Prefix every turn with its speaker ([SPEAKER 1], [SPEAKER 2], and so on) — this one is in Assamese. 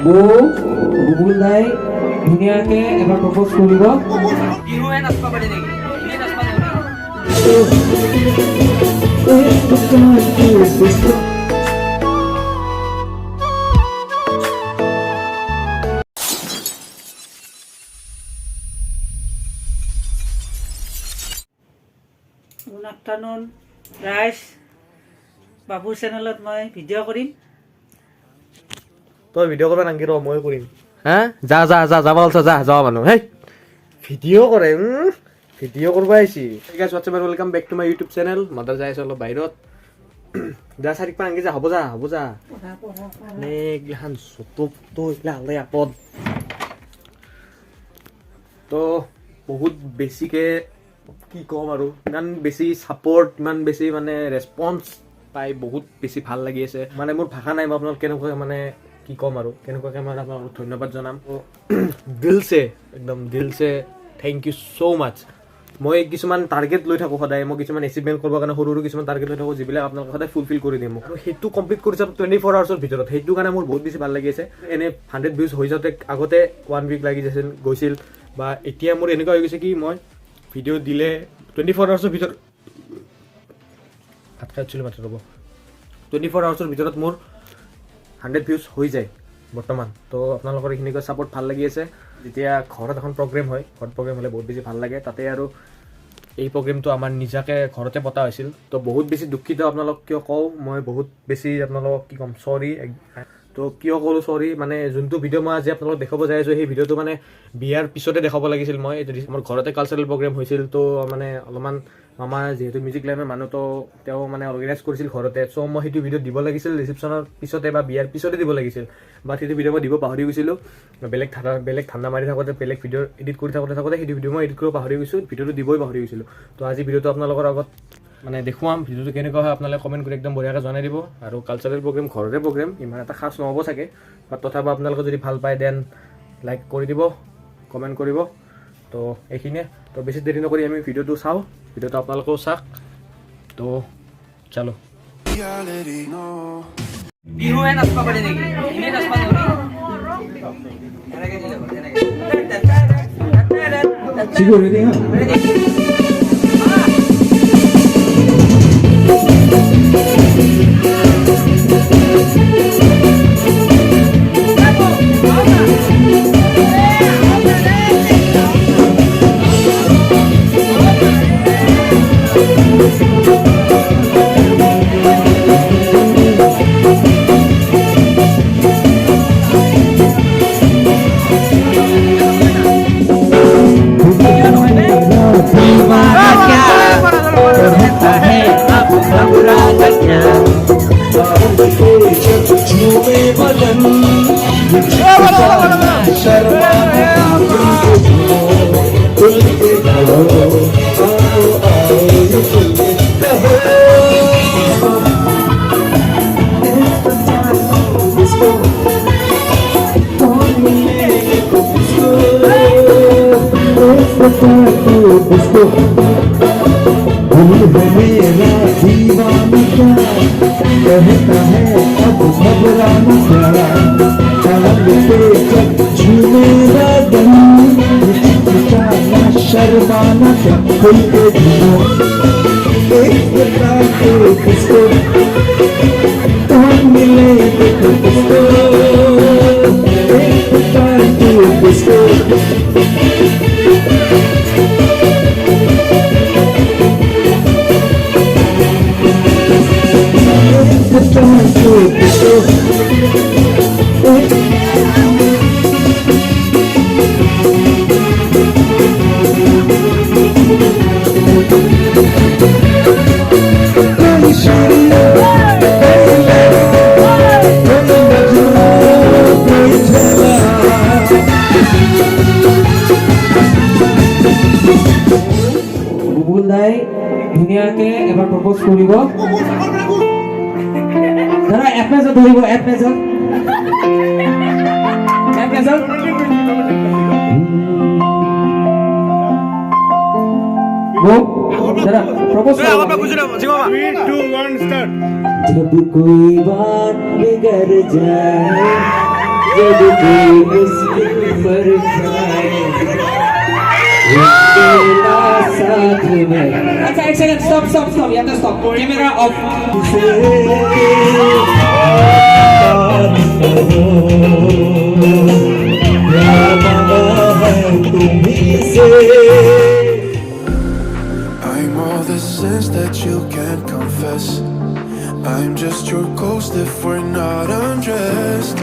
[SPEAKER 1] বৌ বুবুল দাই ধুনীয়াকে এবাৰ প্ৰপ'জ কৰিব।
[SPEAKER 2] বিহুৱে নাচবা পাৰি নেকি? বিহুৱে নাচবা নোৱাৰি।
[SPEAKER 3] গুড আফটাৰনুন ৰাইজ, বাবুৰ চেনেলত মই ভিডিঅ' কৰিম।
[SPEAKER 4] তই ভিডিঅ' কৰিব নাংকি ৰ মই কৰিম। হা যা যা যা যাব ওলছ যা যাওঁ মানুহ হেই ভিডিঅ' কৰে ভিডিঅ' কৰিব আহিছি। ঠিক আছে, what's up welcome back to my YouTube channel. Mother যাই আছে অলপ বাহিৰত। যা চাৰিক পান আনকি যা হ'ব যা এইগিলাখান চতুপটো এইগিলা হ'লে আপদ। তো বহুত বেছিকৈ কি ক'ম আৰু ইমান বেছি ছাপৰ্ট, ইমান বেছি মানে ৰেছপন্স পাই বহুত বেছি ভাল লাগি আছে। মানে মোৰ ভাষা নাই, মই আপোনালোক কেনেকুৱা মানে কি ক'ম আৰু কেনেকুৱাকৈ মানে আপোনালোকক ধন্যবাদ জনাম। দিলছে একদম দিলছে থেংক ইউ ছ' মাছ। মই কিছুমান টাৰ্গেট লৈ থাকোঁ সদায়, মই কিছুমান এচিভমেণ্ট কৰিবৰ কাৰণে সৰু সৰু কিছুমান টাৰ্গেট লৈ থাকোঁ, যিবিলাক আপোনালোকে সদায় ফুলফিল কৰি দিম আৰু সেইটো কমপ্লিট কৰিছে 24 আৱাৰ্ছৰ ভিতৰত। সেইটো কাৰণে মোৰ বহুত বেছি ভাল লাগি আছে। এনেই 100 ভিউজ হৈ যাওঁতে আগতে 1 উইক লাগি গৈছিল, বা এতিয়া মোৰ এনেকুৱা হৈ গৈছে কি মই ভিডিঅ' দিলে 24 আৱাৰ্ছৰ ভিতৰত ভাত খাই উঠিছিলোঁ মাত্ৰ ৰ'ব 24 আৱাৰ্ছৰ ভিতৰত মোৰ 100 ভিউজ হৈ যায় বৰ্তমান। তো আপোনালোকৰ এইখিনিকৈ ছাপৰ্ট ভাল লাগি আছে। যেতিয়া ঘৰত এখন প্ৰগ্ৰেম হয়, ঘৰত প্ৰগ্ৰেম হ'লে বহুত বেছি ভাল লাগে। তাতে আৰু এই প্ৰগ্ৰেমটো আমাৰ নিজাকৈ ঘৰতে পতা হৈছিল। তো বহুত বেছি দুখিত আপোনালোক কিয় কওঁ, মই বহুত বেছি আপোনালোকক কি ক'ম চৰি। তো কিয় ক'লোঁ চৰি, মানে যোনটো ভিডিঅ' মই আজি আপোনালোকক দেখাব যাই আছোঁ সেই ভিডিঅ'টো মানে বিয়াৰ পিছতে দেখাব লাগিছিল। মই মোৰ ঘৰতে কালচাৰেল প্ৰগ্ৰেম হৈছিল। তো মানে অলপমান আমাৰ যিহেতু মিউজিক লাইনৰ মানুহ, তো তেওঁ মানে অৰ্গেনাইজ কৰিছিল ঘৰতে। চ' মই সেইটো ভিডিঅ' দিব লাগিছিল ৰিচিপশ্যনৰ পিছতে বা বিয়াৰ পিছতে দিব লাগিছিল, বাট সেইটো ভিডিঅ' মই দিব পাহৰি গৈছিলোঁ। বেলেগ ঠাণ্ডা মাৰি থাকোঁতে, বেলেগ ভিডিঅ' এডিট কৰি থাকোঁতে সেইটো ভিডিঅ' মই এডিট কৰিব পাহৰি গৈছোঁ, ভিডিঅ'টো দিবই পাহৰি গৈছিলোঁ। তো আজি ভিডিঅ'টো আপোনালোকৰ আগত মানে দেখুৱাম। ভিডিঅ'টো কেনেকুৱা হয় আপোনালোকে কমেণ্ট কৰি একদম বঢ়িয়াকৈ জনাই দিব। আৰু কালচাৰেল প্ৰগ্ৰেম ঘৰতে প্ৰগ্ৰেম, ইমান এটা খাচ নহ'ব চাগে, বাট তথাপিও আপোনালোকে যদি ভাল পায় দেন লাইক কৰি দিব, কমেণ্ট কৰিব। তো এইখিনিয়ে। তো বেছি দেৰি নকৰি আমি ভিডিঅ'টো চাওঁ, ভিডিঅ'টো আপোনালোকেও চাওক। তো চালো।
[SPEAKER 2] বিহুৱে নাচবা পাৰি নেকি? বিহুৱে নাচবা নোৱাৰি। এনেকে দিলে হ'ল, এনেকে।
[SPEAKER 1] চিকু ৰেডি হা?
[SPEAKER 5] मेरा दीवाना क्या कहता है अब घबराना क्या, चांद पे जब झूमेगा दम हिचकिचाना शर्माना क्या, खुल के झूमो एक बता के किसको कहाँ मिले देखो किसको, एक बता के किसको
[SPEAKER 1] বুবুল দাই ধুনীয়াকে এবাৰ প্ৰপ'জ কৰিব। দাদা এক মেজত ধৰিব, এক মেজত दादा प्रपोज
[SPEAKER 5] जब कोई बात बिगड़ जाए
[SPEAKER 1] जब भी मुश्किल पर जाए मेरा साथ में अच्छा एक सेकंड स्टॉप यहाँ तो stop camera off
[SPEAKER 6] I'm all the sins that you can't confess. I'm just your ghost if we're not undressed.